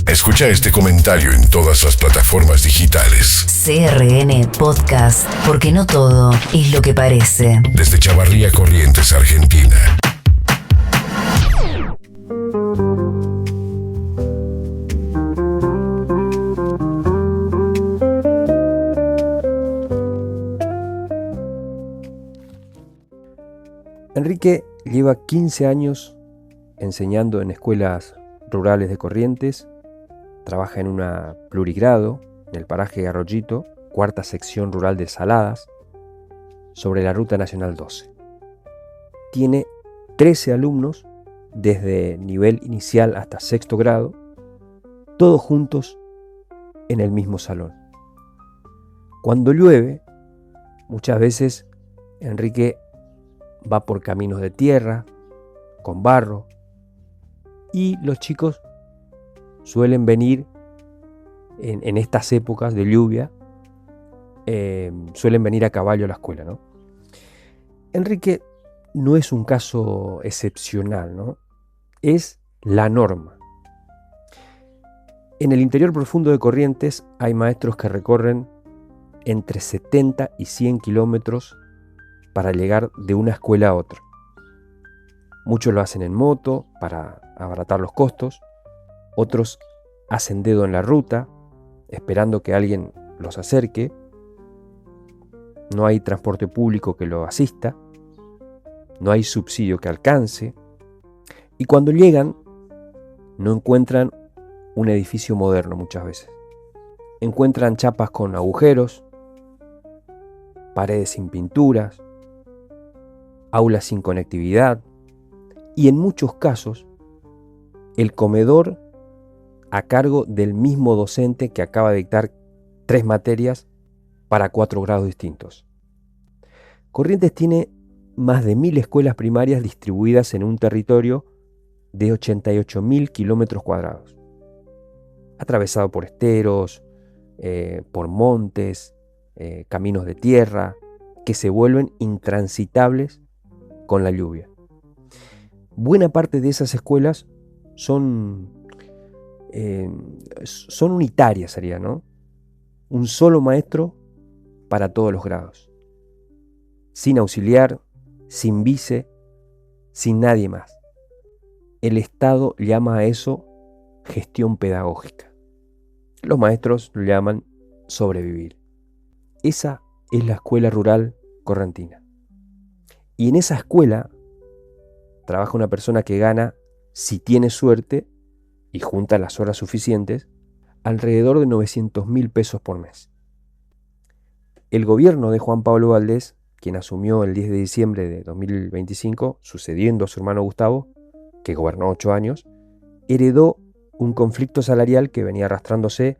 Escucha este comentario en todas las plataformas digitales. CRN Podcast, porque no todo es lo que parece. Desde Chavarría, Corrientes, Argentina. Enrique lleva 15 años enseñando en escuelas rurales de Corrientes. Trabaja en una plurigrado en el paraje Arroyito, cuarta sección rural de Saladas, sobre la Ruta Nacional 12. Tiene 13 alumnos desde nivel inicial hasta sexto grado, todos juntos en el mismo salón. Cuando llueve, muchas veces Enrique va por caminos de tierra, con barro, y los chicos suelen venir en estas épocas de lluvia, suelen venir a caballo a la escuela, ¿no? Enrique no es un caso excepcional, ¿no? Es la norma. En el interior profundo de Corrientes hay maestros que recorren entre 70 y 100 kilómetros para llegar de una escuela a otra. Muchos lo hacen en moto para abaratar los costos, otros hacen dedo en la ruta, esperando que alguien los acerque. No hay transporte público que lo asista, no hay subsidio que alcance, y cuando llegan no encuentran un edificio moderno muchas veces. Encuentran chapas con agujeros, paredes sin pinturas, aulas sin conectividad, y en muchos casos el comedor a cargo del mismo docente que acaba de dictar 3 materias para 4 grados distintos. Corrientes tiene más de 1000 escuelas primarias distribuidas en un territorio de 88.000 kilómetros cuadrados, atravesado por esteros, por montes, caminos de tierra, que se vuelven intransitables con la lluvia. Buena parte de esas escuelas son unitarias, sería, ¿no? Un solo maestro para todos los grados, sin auxiliar, sin vice, sin nadie más. El Estado llama a eso gestión pedagógica. Los maestros lo llaman sobrevivir. Esa es la escuela rural correntina. Y en esa escuela trabaja una persona que gana, si tiene suerte y junta las horas suficientes, alrededor de 900.000 pesos por mes. El gobierno de Juan Pablo Valdés, quien asumió el 10 de diciembre de 2025, sucediendo a su hermano Gustavo, que gobernó 8 años, heredó un conflicto salarial que venía arrastrándose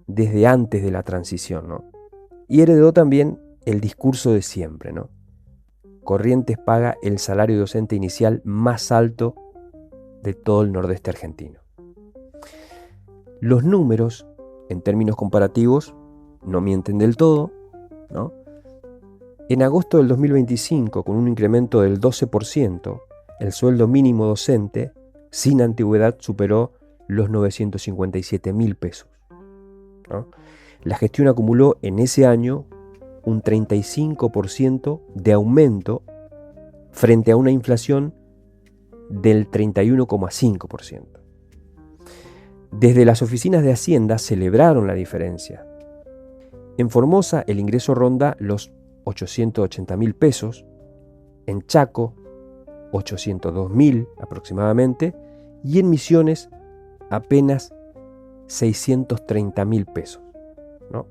desde antes de la transición, ¿no? Y heredó también el discurso de siempre, ¿no? Corrientes paga el salario docente inicial más alto de todo el nordeste argentino. Los números, en términos comparativos, no mienten del todo, ¿no? En agosto del 2025, con un incremento del 12%, el sueldo mínimo docente, sin antigüedad, superó los 957.000 pesos, ¿no? La gestión acumuló en ese año un 35% de aumento frente a una inflación del 31,5%. Desde las oficinas de Hacienda celebraron la diferencia. En Formosa el ingreso ronda los 880.000 pesos, en Chaco 802.000 aproximadamente, y en Misiones apenas 630.000 pesos, ¿no?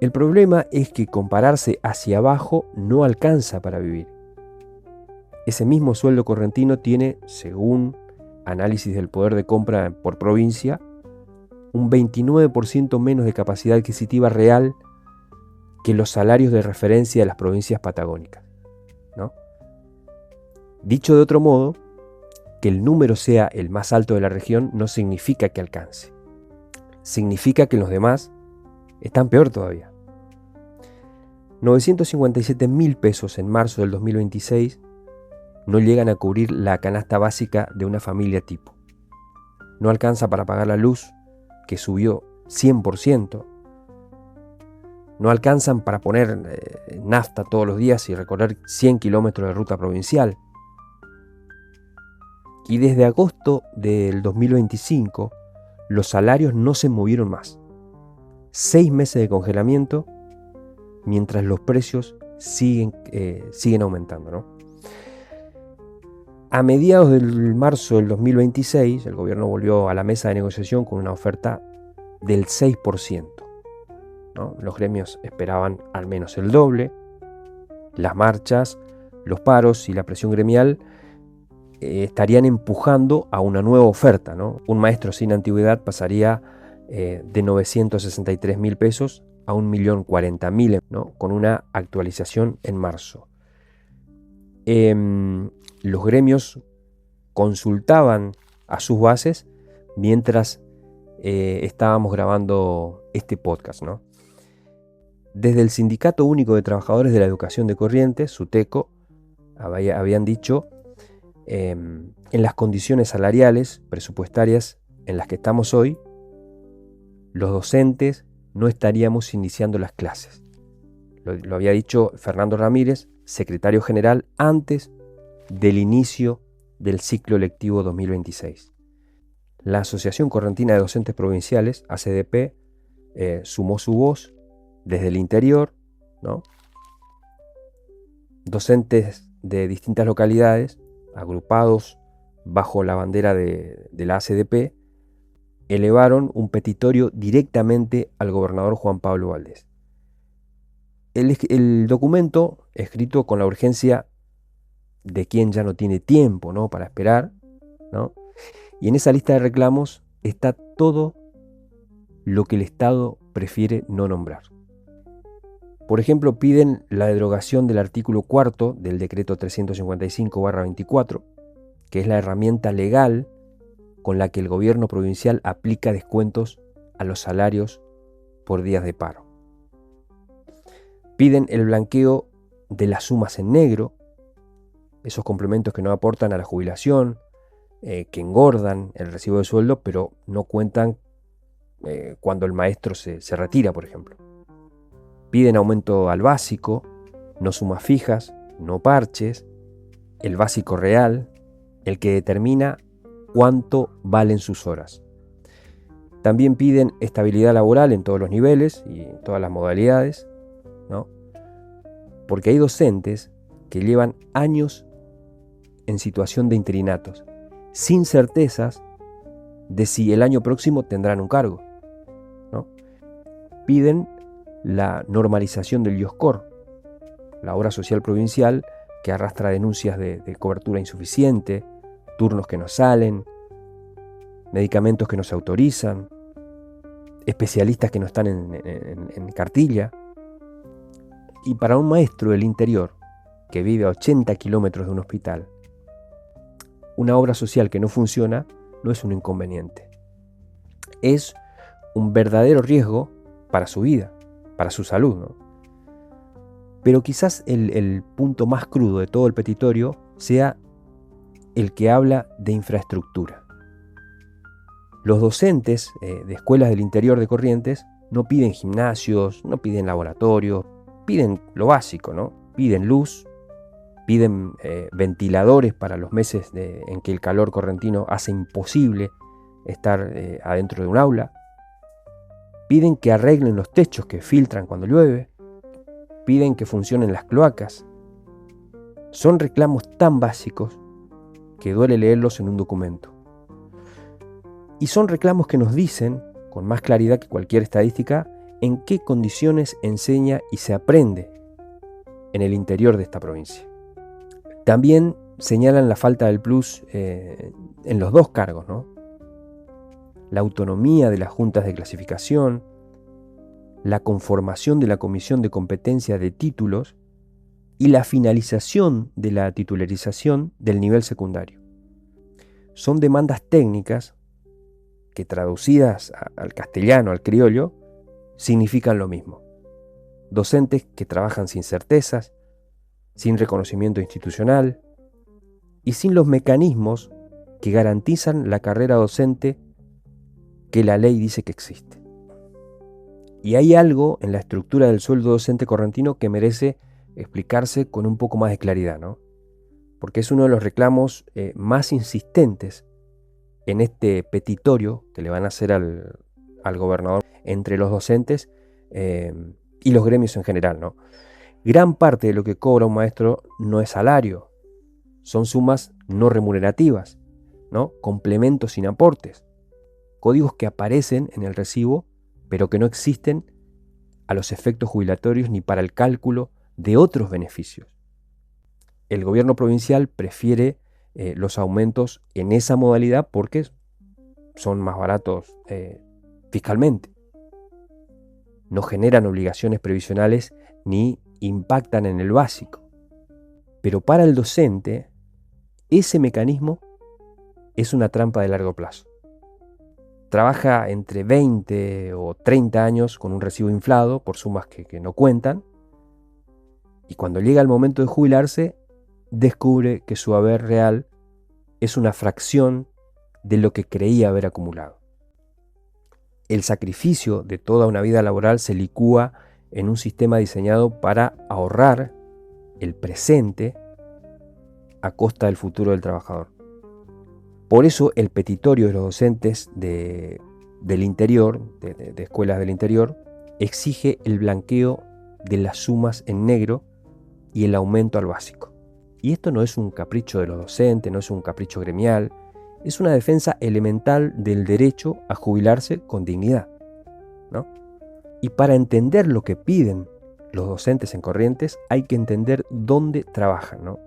El problema es que compararse hacia abajo no alcanza para vivir. Ese mismo sueldo correntino tiene, según análisis del poder de compra por provincia, un 29% menos de capacidad adquisitiva real que los salarios de referencia de las provincias patagónicas, ¿no? Dicho de otro modo, que el número sea el más alto de la región no significa que alcance. Significa que los demás están peor todavía. 957.000 pesos en marzo del 2026 no llegan a cubrir la canasta básica de una familia tipo. No alcanza para pagar la luz, que subió 100%. No alcanzan para poner nafta todos los días y recorrer 100 kilómetros de ruta provincial. Y desde agosto del 2025, los salarios no se movieron más. 6 meses de congelamiento, mientras los precios siguen aumentando, ¿no? A mediados del marzo del 2026, el gobierno volvió a la mesa de negociación con una oferta del 6%. ¿No? Los gremios esperaban al menos el doble. Las marchas, los paros y la presión gremial estarían empujando a una nueva oferta, ¿no? Un maestro sin antigüedad pasaría de 963.000 pesos a 1.040.000, ¿no? Con una actualización en marzo. Los gremios consultaban a sus bases mientras estábamos grabando este podcast, ¿no? Desde el Sindicato Único de Trabajadores de la Educación de Corrientes, SUTECO, habían dicho en las condiciones salariales, presupuestarias en las que estamos hoy, los docentes no estaríamos iniciando las clases. Lo había dicho Fernando Ramírez, secretario general, antes del inicio del ciclo lectivo 2026. La Asociación Correntina de Docentes Provinciales, ACDP, sumó su voz desde el interior, ¿no? Docentes de distintas localidades, agrupados bajo la bandera de la ACDP, elevaron un petitorio directamente al gobernador Juan Pablo Valdés. El documento, escrito con la urgencia de quien ya no tiene tiempo, ¿no?, para esperar, ¿no? Y en esa lista de reclamos está todo lo que el Estado prefiere no nombrar. Por ejemplo, piden la derogación del artículo 4 del decreto 355/24, que es la herramienta legal con la que el gobierno provincial aplica descuentos a los salarios por días de paro. Piden el blanqueo de las sumas en negro, esos complementos que no aportan a la jubilación, que engordan el recibo de sueldo, pero no cuentan cuando el maestro se retira, por ejemplo. Piden aumento al básico, no sumas fijas, no parches, el básico real, el que determina cuánto valen sus horas. También piden estabilidad laboral en todos los niveles y en todas las modalidades, ¿no? Porque hay docentes que llevan años en situación de interinatos, sin certezas de si el año próximo tendrán un cargo, ¿no? Piden la normalización del IOSCOR, la obra social provincial que arrastra denuncias de cobertura insuficiente, turnos que no salen, medicamentos que no se autorizan, especialistas que no están en cartilla. Y para un maestro del interior que vive a 80 kilómetros de un hospital, una obra social que no funciona no es un inconveniente. Es un verdadero riesgo para su vida, para su salud, ¿no? Pero quizás el punto más crudo de todo el petitorio sea el que habla de infraestructura. Los docentes de escuelas del interior de Corrientes no piden gimnasios, no piden laboratorios, piden lo básico, ¿no? Piden luz, piden ventiladores para los meses en que el calor correntino hace imposible estar adentro de un aula. Piden que arreglen los techos que filtran cuando llueve. Piden que funcionen las cloacas. Son reclamos tan básicos que duele leerlos en un documento. Y son reclamos que nos dicen, con más claridad que cualquier estadística, en qué condiciones enseña y se aprende en el interior de esta provincia. También señalan la falta del plus en los dos cargos, ¿no? La autonomía de las juntas de clasificación, la conformación de la comisión de competencia de títulos y la finalización de la titularización del nivel secundario. Son demandas técnicas que, traducidas al castellano, al criollo, significan lo mismo. docentes que trabajan sin certezas, sin reconocimiento institucional y sin los mecanismos que garantizan la carrera docente que la ley dice que existe. Y hay algo en la estructura del sueldo docente correntino que merece explicarse con un poco más de claridad, ¿no? Porque es uno de los reclamos más insistentes en este petitorio que le van a hacer al gobernador entre los docentes y los gremios en general, ¿no? Gran parte de lo que cobra un maestro no es salario, son sumas no remunerativas, ¿no? Complementos sin aportes, códigos que aparecen en el recibo pero que no existen a los efectos jubilatorios ni para el cálculo de otros beneficios. El gobierno provincial prefiere los aumentos en esa modalidad porque son más baratos fiscalmente. No generan obligaciones previsionales ni impactan en el básico. Pero para el docente, ese mecanismo es una trampa de largo plazo. Trabaja entre 20 o 30 años con un recibo inflado por sumas que no cuentan, y cuando llega el momento de jubilarse, descubre que su haber real es una fracción de lo que creía haber acumulado. El sacrificio de toda una vida laboral se licúa en un sistema diseñado para ahorrar el presente a costa del futuro del trabajador. Por eso el petitorio de los docentes del interior, de escuelas del interior, exige el blanqueo de las sumas en negro y el aumento al básico. Y esto no es un capricho de los docentes, no es un capricho gremial, es una defensa elemental del derecho a jubilarse con dignidad, ¿no? Y para entender lo que piden los docentes en Corrientes hay que entender dónde trabajan, ¿no?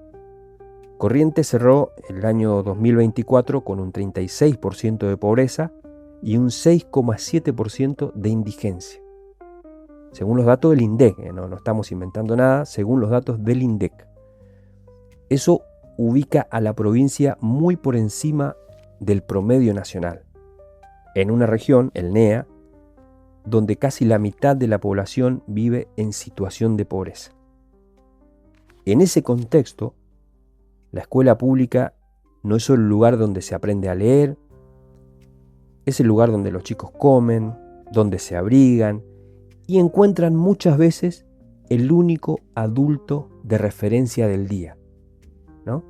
Corrientes cerró el año 2024 con un 36% de pobreza y un 6,7% de indigencia. Según los datos del INDEC, no estamos inventando nada, según los datos del INDEC. Eso ubica a la provincia muy por encima del promedio nacional, en una región, el NEA, donde casi la mitad de la población vive en situación de pobreza. En ese contexto, la escuela pública no es solo el lugar donde se aprende a leer, es el lugar donde los chicos comen, donde se abrigan y encuentran muchas veces el único adulto de referencia del día, ¿no?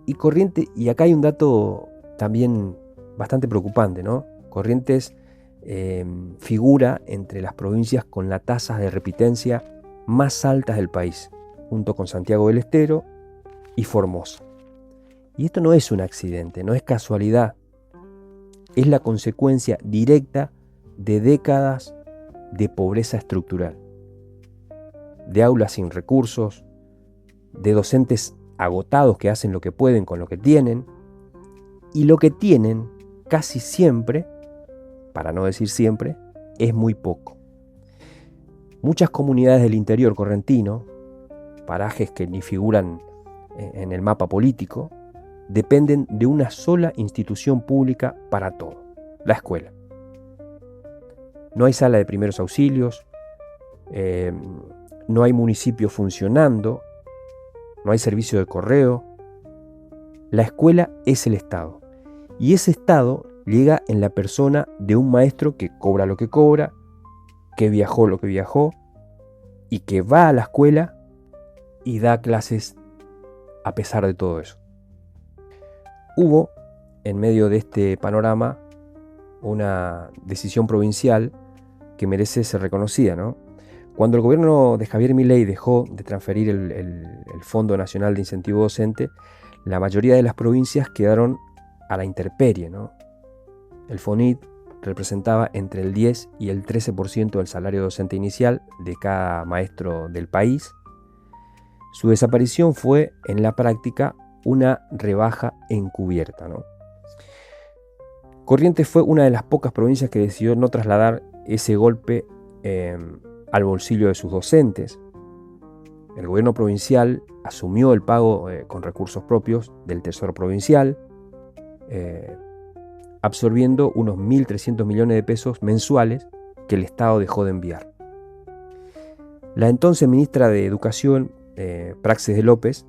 Y Corrientes, y acá hay un dato también bastante preocupante, ¿no? Corrientes figura entre las provincias con las tasas de repitencia más altas del país, junto con Santiago del Estero y Formosa. Y esto no es un accidente, no es casualidad, es la consecuencia directa de décadas de pobreza estructural, de aulas sin recursos, de docentes agotados que hacen lo que pueden con lo que tienen, y lo que tienen casi siempre, para no decir siempre, es muy poco. Muchas comunidades del interior correntino, parajes que ni figuran en el mapa político, dependen de una sola institución pública para todo, la escuela. No hay sala de primeros auxilios, no hay municipio funcionando, no hay servicio de correo. La escuela es el Estado. Y ese Estado llega en la persona de un maestro que cobra lo que cobra, que viajó lo que viajó, y que va a la escuela y da clases a pesar de todo eso. Hubo, en medio de este panorama, una decisión provincial que merece ser reconocida, ¿no? Cuando el gobierno de Javier Milei dejó de transferir el Fondo Nacional de Incentivo Docente, la mayoría de las provincias quedaron a la intemperie, ¿no? El FONIT representaba entre el 10 y el 13% del salario docente inicial de cada maestro del país. Su desaparición fue, en la práctica, una rebaja encubierta, ¿no? Corrientes fue una de las pocas provincias que decidió no trasladar ese golpe al bolsillo de sus docentes. El gobierno provincial asumió el pago con recursos propios del Tesoro Provincial, absorbiendo unos 1.300 millones de pesos mensuales que el Estado dejó de enviar. La entonces ministra de Educación, Praxis de López,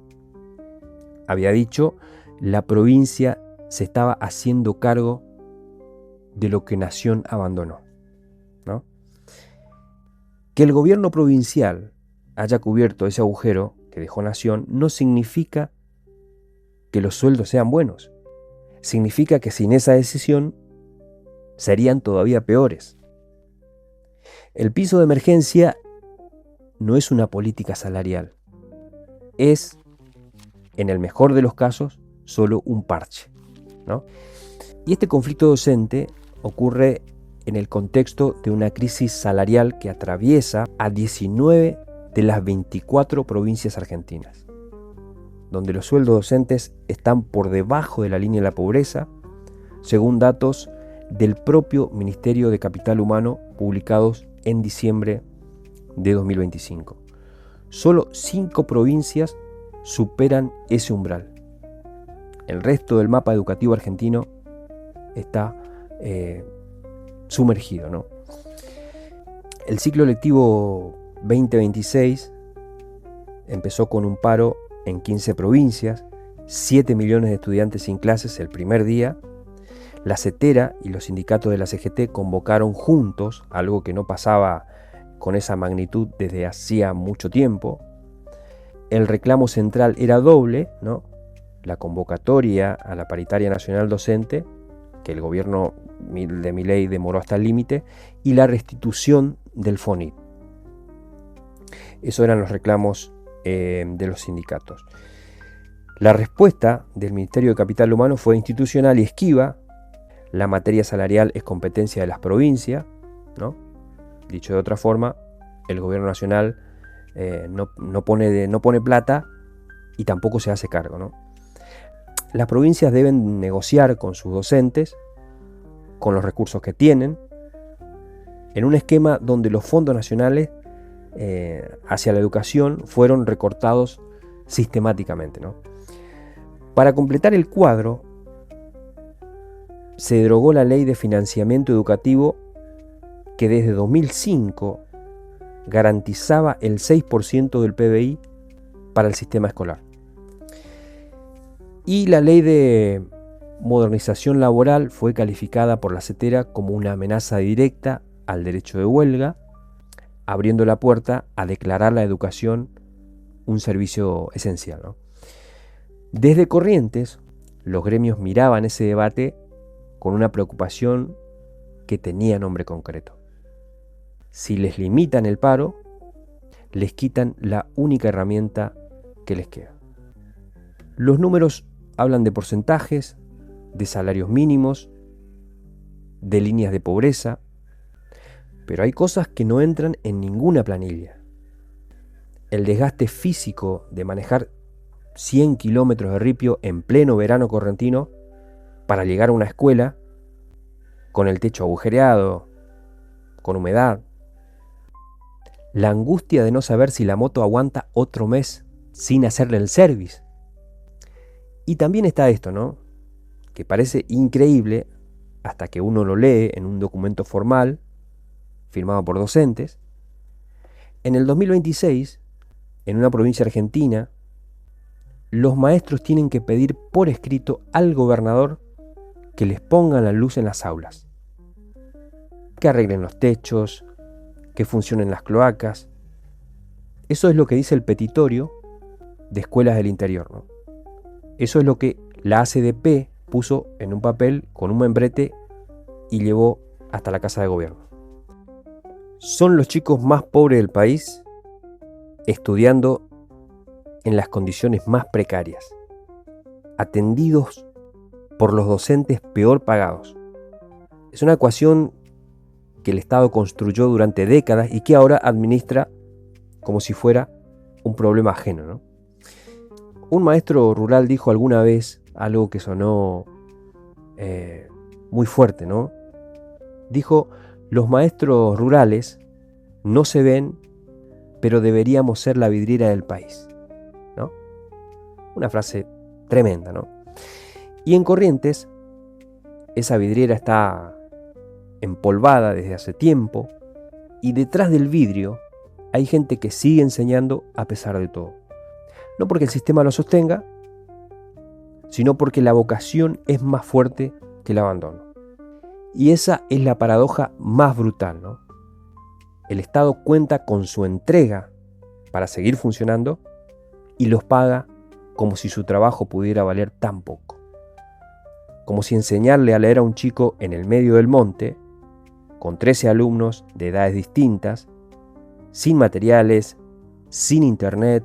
había dicho: la provincia se estaba haciendo cargo de lo que Nación abandonó, ¿no? Que el gobierno provincial haya cubierto ese agujero que dejó Nación no significa que los sueldos sean buenos. Significa que sin esa decisión serían todavía peores. El piso de emergencia no es una política salarial. Es, en el mejor de los casos, solo un parche, ¿no? Y este conflicto docente ocurre en el contexto de una crisis salarial que atraviesa a 19 de las 24 provincias argentinas, donde los sueldos docentes están por debajo de la línea de la pobreza, según datos del propio Ministerio de Capital Humano publicados en diciembre de 2025. Solo 5 provincias superan ese umbral. El resto del mapa educativo argentino está sumergido, ¿no? El ciclo lectivo 2026 empezó con un paro en 15 provincias, 7 millones de estudiantes sin clases el primer día. La CETERA y los sindicatos de la CGT convocaron juntos, algo que no pasaba con esa magnitud desde hacía mucho tiempo. El reclamo central era doble, ¿no? La convocatoria a la paritaria nacional docente, que el gobierno de Milei demoró hasta el límite, y la restitución del FONIT. Esos eran los reclamos de los sindicatos. La respuesta del Ministerio de Capital Humano fue institucional y esquiva. La materia salarial es competencia de las provincias, ¿no? Dicho de otra forma, el gobierno nacional no pone plata y tampoco se hace cargo, ¿no? Las provincias deben negociar con sus docentes, con los recursos que tienen, en un esquema donde los fondos nacionales hacia la educación fueron recortados sistemáticamente, ¿no? Para completar el cuadro, se derogó la ley de financiamiento educativo que desde 2005 garantizaba el 6% del PBI para el sistema escolar. Y la ley de modernización laboral fue calificada por la CETERA como una amenaza directa al derecho de huelga, abriendo la puerta a declarar la educación un servicio esencial, ¿no? Desde Corrientes, los gremios miraban ese debate con una preocupación que tenía nombre concreto. Si les limitan el paro, les quitan la única herramienta que les queda. Los números hablan de porcentajes, de salarios mínimos, de líneas de pobreza, pero hay cosas que no entran en ninguna planilla. El desgaste físico de manejar 100 kilómetros de ripio en pleno verano correntino para llegar a una escuela con el techo agujereado, con humedad. La angustia de no saber si la moto aguanta otro mes sin hacerle el service. Y también está esto, ¿no? Que parece increíble hasta que uno lo lee en un documento formal firmado por docentes. En el 2026, en una provincia argentina, los maestros tienen que pedir por escrito al gobernador que les pongan la luz en las aulas, que arreglen los techos, que funcionen las cloacas. Eso es lo que dice el petitorio de Escuelas del Interior, ¿no? Eso es lo que la ACDP puso en un papel con un membrete y llevó hasta la Casa de Gobierno. Son los chicos más pobres del país estudiando en las condiciones más precarias, atendidos por los docentes peor pagados. Es una ecuación que el Estado construyó durante décadas y que ahora administra como si fuera un problema ajeno, ¿no? Un maestro rural dijo alguna vez algo que sonó muy fuerte, ¿no? Dijo: los maestros rurales no se ven, pero deberíamos ser la vidriera del país, ¿no? Una frase tremenda, ¿no? Y en Corrientes, esa vidriera está empolvada desde hace tiempo y detrás del vidrio hay gente que sigue enseñando a pesar de todo. No porque el sistema lo sostenga, sino porque la vocación es más fuerte que el abandono. Y esa es la paradoja más brutal, ¿no? El Estado cuenta con su entrega para seguir funcionando y los paga como si su trabajo pudiera valer tan poco. Como si enseñarle a leer a un chico en el medio del monte, con 13 alumnos de edades distintas, sin materiales, sin internet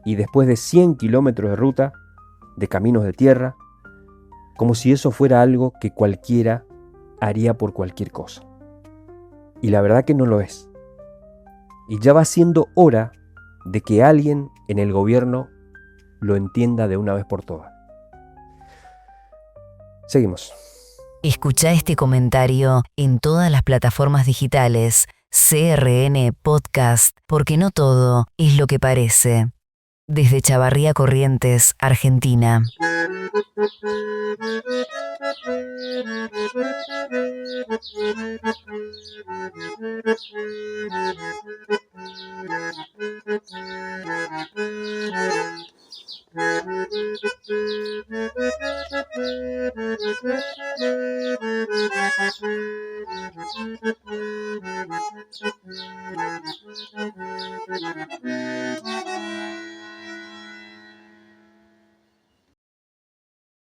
y después de 100 kilómetros de ruta, de caminos de tierra, como si eso fuera algo que cualquiera haría por cualquier cosa. Y la verdad que no lo es. Y ya va siendo hora de que alguien en el gobierno lo entienda de una vez por todas. Seguimos. Escucha este comentario en todas las plataformas digitales. CRN Podcast, porque no todo es lo que parece. Desde Chavarría Corrientes, Argentina.